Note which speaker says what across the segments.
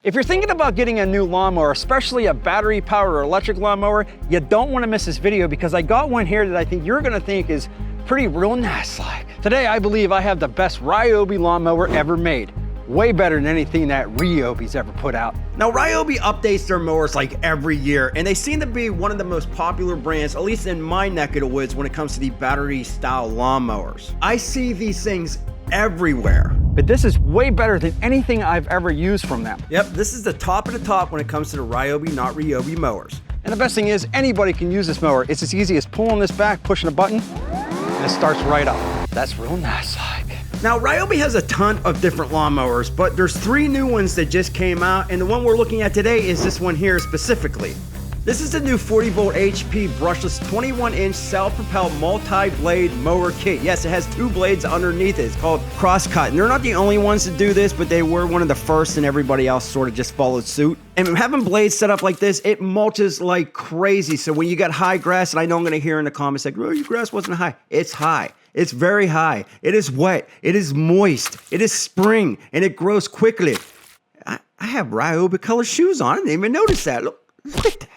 Speaker 1: If you're thinking about getting a new lawnmower, especially a battery-powered or electric lawnmower, you don't want to miss this video because I got one here that I think you're going to think is pretty real nice-like. Today, I believe I have the best Ryobi lawnmower ever made. Way better than anything that Ryobi's ever put out. Now, Ryobi updates their mowers like every year, and they seem to be one of the most popular brands, at least in my neck of the woods, when it comes to the battery-style lawnmowers. I see these things everywhere. But this is way better than anything I've ever used from them. Yep, this is the top of the top when it comes to the Ryobi, not Ryobi mowers. And the best thing is, anybody can use this mower. It's as easy as pulling this back, pushing a button, and it starts right up. That's real nice-like. Now, Ryobi has a ton of different lawnmowers, but there's 3 new ones that just came out, and the one we're looking at today is this one here specifically. This is the new 40-volt HP brushless 21-inch self-propelled multi-blade mower kit. Yes, it has 2 blades underneath it. It's called cross-cut. And they're not the only ones to do this, but they were one of the first, and everybody else sort of just followed suit. And having blades set up like this, it mulches like crazy. So when you got high grass, and I know I'm going to hear in the comments like, oh, your grass wasn't high. It's high. It's very high. It is wet. It is moist. It is spring, and it grows quickly. I have Ryobi color shoes on. I didn't even notice that. Look at that.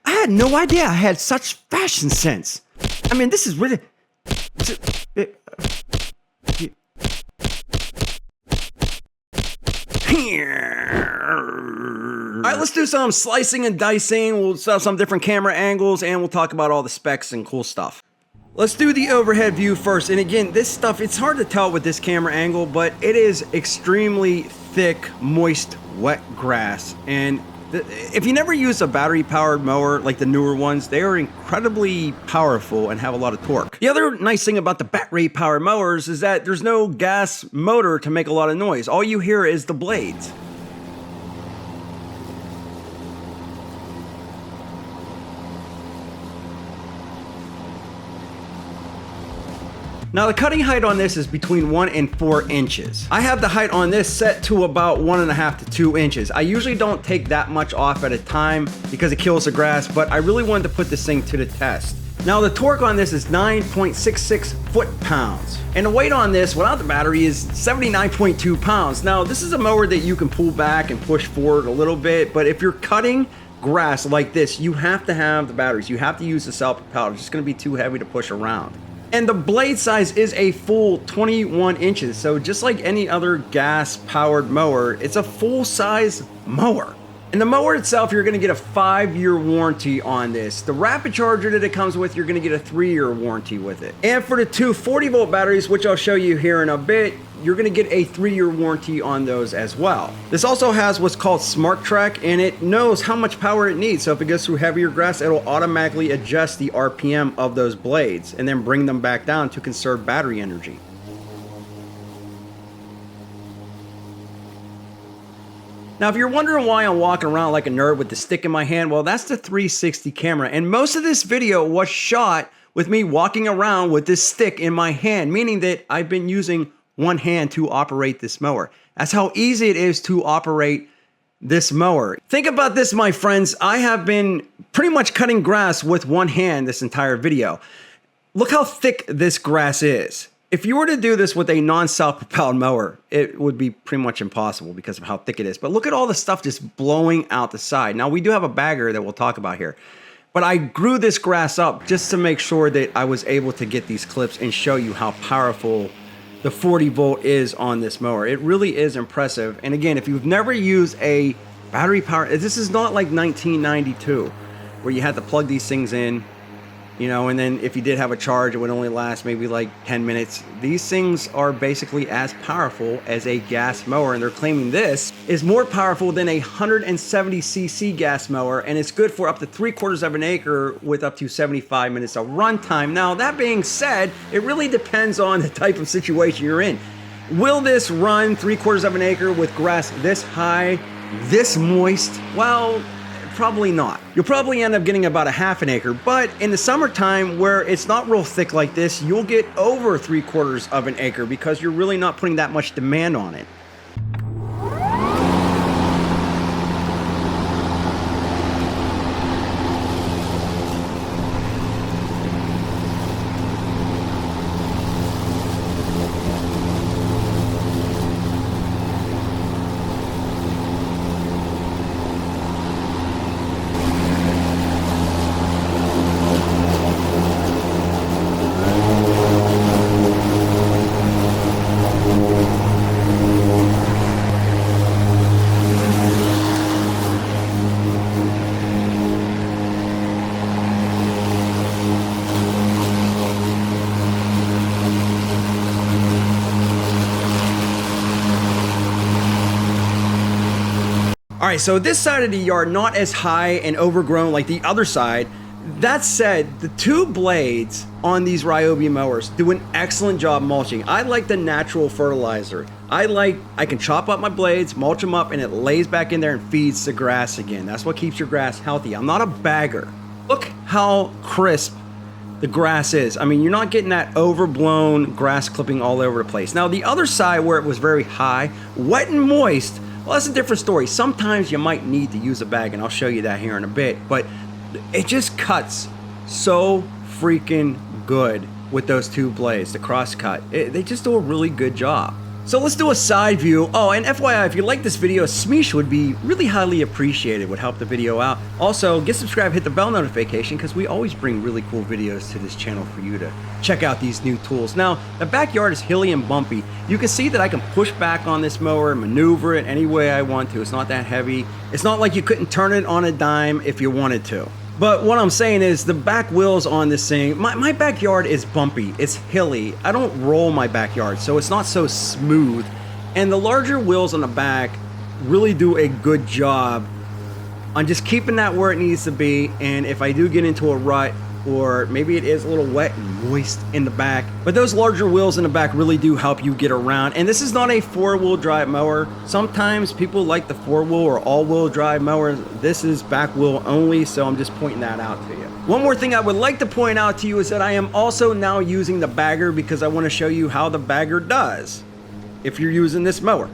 Speaker 1: I had no idea I had such fashion sense. I mean, this is really... All right, let's do some slicing and dicing. We'll set up some different camera angles, and we'll talk about all the specs and cool stuff. Let's do the overhead view first. And again, this stuff, it's hard to tell with this camera angle, but it is extremely thick, moist, wet grass. And if you never use a battery-powered mower like the newer ones, they are incredibly powerful and have a lot of torque. The other nice thing about the battery-powered mowers is that there's no gas motor to make a lot of noise. All you hear is the blades. Now the cutting height on this is between 1 and 4 inches. I have the height on this set to about 1.5 to 2 inches. I usually don't take that much off at a time because it kills the grass, but I really wanted to put this thing to the test. Now the torque on this is 9.66 foot-pounds. And the weight on this without the battery is 79.2 pounds. Now this is a mower that you can pull back and push forward a little bit, but if you're cutting grass like this, you have to have the batteries. You have to use the self-propelled. It's just gonna be too heavy to push around. And the blade size is a full 21 inches. So just like any other gas-powered mower, it's a full-size mower. And the mower itself, you're gonna get a 5-year warranty on this. The rapid charger that it comes with, you're gonna get a 3-year warranty with it. And for the 2 40-volt batteries, which I'll show you here in a bit, you're gonna get a 3-year warranty on those as well. This also has what's called Smart Track, and it knows how much power it needs. So if it goes through heavier grass, it'll automatically adjust the RPM of those blades and then bring them back down to conserve battery energy. Now, if you're wondering why I'm walking around like a nerd with the stick in my hand, well, that's the 360 camera. And most of this video was shot with me walking around with this stick in my hand, meaning that I've been using one hand to operate this mower. That's how easy it is to operate this mower. Think about this, my friends. I have been pretty much cutting grass with one hand this entire video. Look how thick this grass is. If you were to do this with a non-self-propelled mower, it would be pretty much impossible because of how thick it is. But look at all the stuff just blowing out the side. Now, we do have a bagger that we'll talk about here. But I grew this grass up just to make sure that I was able to get these clips and show you how powerful the 40 volt is on this mower. It really is impressive. And again, if you've never used a battery power, this is not like 1992 where you had to plug these things in, you know, and then if you did have a charge, it would only last maybe like 10 minutes. These things are basically as powerful as a gas mower, and they're claiming this is more powerful than a 170cc gas mower, and it's good for up to 3/4 of an acre with up to 75 minutes of runtime. Now, that being said, it really depends on the type of situation you're in. Will this run 3/4 of an acre with grass this high, this moist? Well, probably not. You'll probably end up getting about a 1/2 acre, but in the summertime where it's not real thick like this, you'll get over 3/4 of an acre because you're really not putting that much demand on it. All right, so this side of the yard, not as high and overgrown like the other side. That said, the two blades on these Ryobi mowers do an excellent job mulching. I like the natural fertilizer. I can chop up my blades, mulch them up, and it lays back in there and feeds the grass again. That's what keeps your grass healthy. I'm not a bagger. Look how crisp the grass is. I mean, you're not getting that overblown grass clipping all over the place. Now, the other side where it was very high, wet and moist, well, that's a different story. Sometimes you might need to use a bag, and I'll show you that here in a bit, but it just cuts so freaking good with those two blades, the cross cut. They just do a really good job. So let's do a side view. Oh, and FYI, if you like this video, a smeesh would be really highly appreciated, would help the video out. Also, get subscribed, hit the bell notification, because we always bring really cool videos to this channel for you to check out these new tools. Now, the backyard is hilly and bumpy. You can see that I can push back on this mower, maneuver it any way I want to. It's not that heavy. It's not like you couldn't turn it on a dime if you wanted to. But what I'm saying is the back wheels on this thing, my backyard is bumpy, it's hilly. I don't roll my backyard, so it's not so smooth. And the larger wheels on the back really do a good job on just keeping that where it needs to be. And if I do get into a rut, or maybe it is a little wet and moist in the back, but those larger wheels in the back really do help you get around. And this is not a four-wheel drive mower. Sometimes people like the four-wheel or all-wheel drive mowers. This is back wheel only, so I'm just pointing that out to you. One more thing I would like to point out to you is that I am also now using the bagger, because I want to show you how the bagger does if you're using this mower.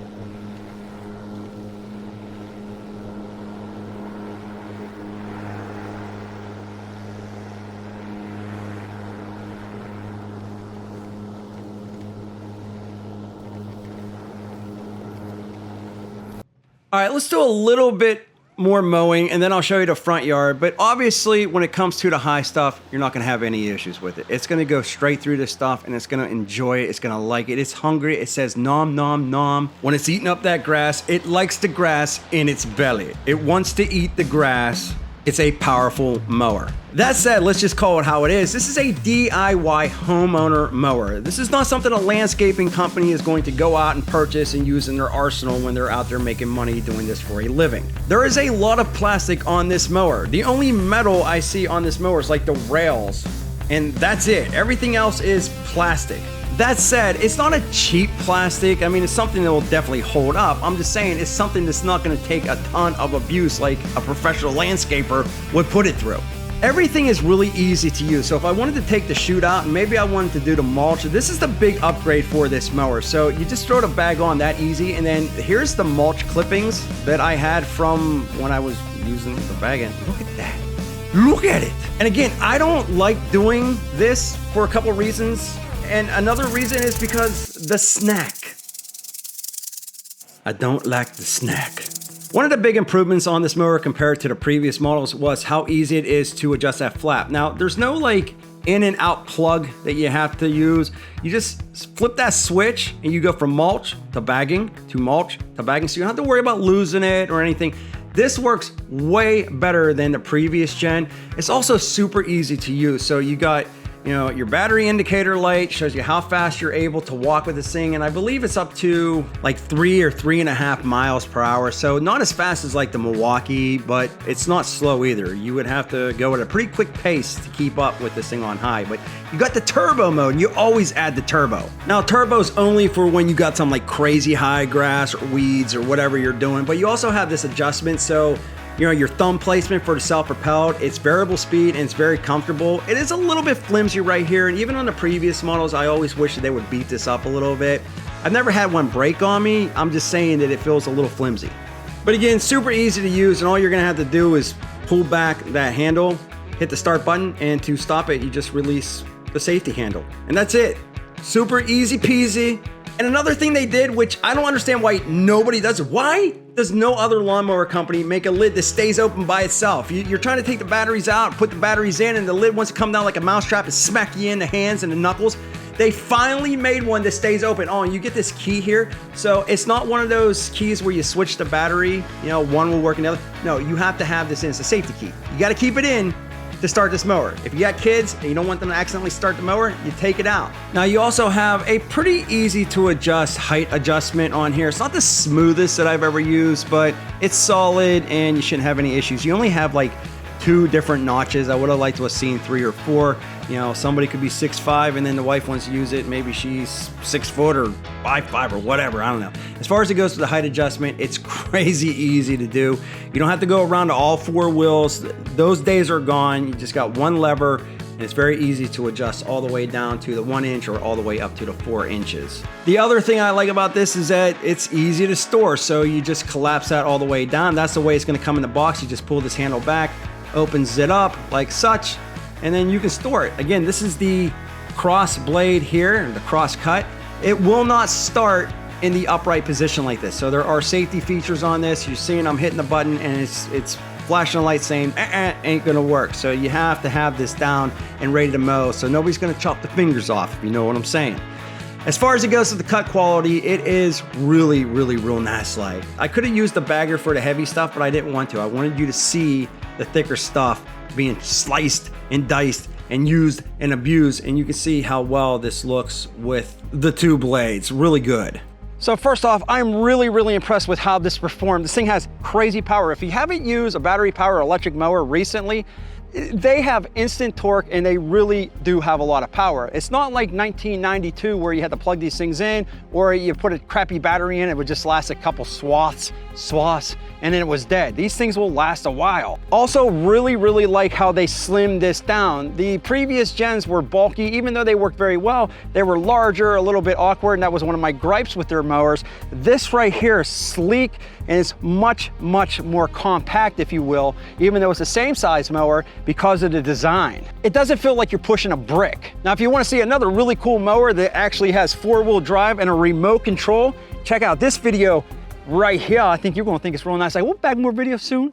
Speaker 1: All right, let's do a little bit more mowing, and then I'll show you the front yard. But obviously, when it comes to the high stuff, you're not gonna have any issues with it. It's gonna go straight through this stuff, and it's gonna enjoy it. It's gonna like it. It's hungry. It says nom, nom, nom. When it's eating up that grass, it likes the grass in its belly. It wants to eat the grass. It's a powerful mower. That said, let's just call it how it is. This is a DIY homeowner mower. This is not something a landscaping company is going to go out and purchase and use in their arsenal when they're out there making money doing this for a living. There is a lot of plastic on this mower. The only metal I see on this mower is like the rails, and that's it. Everything else is plastic. That said, it's not a cheap plastic. I mean, it's something that will definitely hold up. I'm just saying it's something that's not gonna take a ton of abuse like a professional landscaper would put it through. Everything is really easy to use. So if I wanted to take the chute out and maybe I wanted to do the mulch, this is the big upgrade for this mower. So you just throw the bag on that easy. And then here's the mulch clippings that I had from when I was using the bag. And look at that. Look at it. And again, I don't like doing this for a couple reasons. And another reason is because the snack. I don't like the snack. One of the big improvements on this mower compared to the previous models was how easy it is to adjust that flap. Now, there's no like in and out plug that you have to use. You just flip that switch and you go from mulch to bagging to mulch to bagging. So you don't have to worry about losing it or anything. This works way better than the previous gen. It's also super easy to use. So you got, you know, your battery indicator light shows you how fast you're able to walk with this thing, and I believe it's up to like 3 or 3.5 miles per hour. So not as fast as like the Milwaukee, but it's not slow either. You would have to go at a pretty quick pace to keep up with this thing on high. But you got the turbo mode, and you always add the turbo. Now turbo's only for when you got some like crazy high grass or weeds or whatever you're doing, but you also have this adjustment. So you know, your thumb placement for the self-propelled, it's variable speed and it's very comfortable. It is a little bit flimsy right here, and even on the previous models, I always wish that they would beat this up a little bit. I've never had one break on me. I'm just saying that it feels a little flimsy. But again, super easy to use, and all you're gonna have to do is pull back that handle, hit the start button, and to stop it, you just release the safety handle. And that's it. Super easy peasy. And another thing they did, which I don't understand why nobody does it. Why does no other lawnmower company make a lid that stays open by itself? You're trying to take the batteries out, put the batteries in, and the lid wants to come down like a mousetrap and smack you in the hands and the knuckles. They finally made one that stays open. Oh, and you get this key here. So it's not one of those keys where you switch the battery, you know, one will work and the other. No, you have to have this in. It's a safety key. You got to keep it in, to start this mower. If you got kids and you don't want them to accidentally start the mower, you take it out. Now you also have a pretty easy to adjust height adjustment on here. It's not the smoothest that I've ever used, but it's solid and you shouldn't have any issues. You only have like 2 different notches. I would have liked to have seen 3 or 4. You know, somebody could be 6'5" and then the wife wants to use it. Maybe she's 6 foot or 5'5" or whatever. I don't know. As far as it goes to the height adjustment, it's crazy easy to do. You don't have to go around to all 4 wheels. Those days are gone. You just got one lever and it's very easy to adjust all the way down to the 1 inch or all the way up to the 4 inches. The other thing I like about this is that it's easy to store. So you just collapse that all the way down. That's the way it's gonna come in the box. You just pull this handle back, opens it up like such, and then you can store it. Again, this is the cross blade here, the cross cut. It will not start in the upright position like this. So there are safety features on this. You're seeing I'm hitting the button and it's flashing a light saying, ain't gonna work. So you have to have this down and ready to mow so nobody's gonna chop the fingers off, if you know what I'm saying. As far as it goes to the cut quality, it is really, really real nice. Like, I could have used the bagger for the heavy stuff, but I didn't want to. I wanted you to see the thicker stuff being sliced and diced and used and abused, and you can see how well this looks with the 2 blades. Really good. So first off, I'm really, really impressed with how this performed. This thing has crazy power. If you haven't used a battery powered electric mower recently, they have instant torque and they really do have a lot of power. It's not like 1992 where you had to plug these things in or you put a crappy battery in, it would just last a couple swaths, and then it was dead. These things will last a while. Also, really, really like how they slimmed this down. The previous gens were bulky, even though they worked very well, they were larger, a little bit awkward, and that was one of my gripes with their mowers. This right here is sleek and it's much, much more compact, if you will, even though it's the same size mower because of the design. It doesn't feel like you're pushing a brick. Now, if you want to see another really cool mower that actually has 4-wheel drive and a remote control, check out this video right here. I think you're gonna think it's real nice. I will back more videos soon.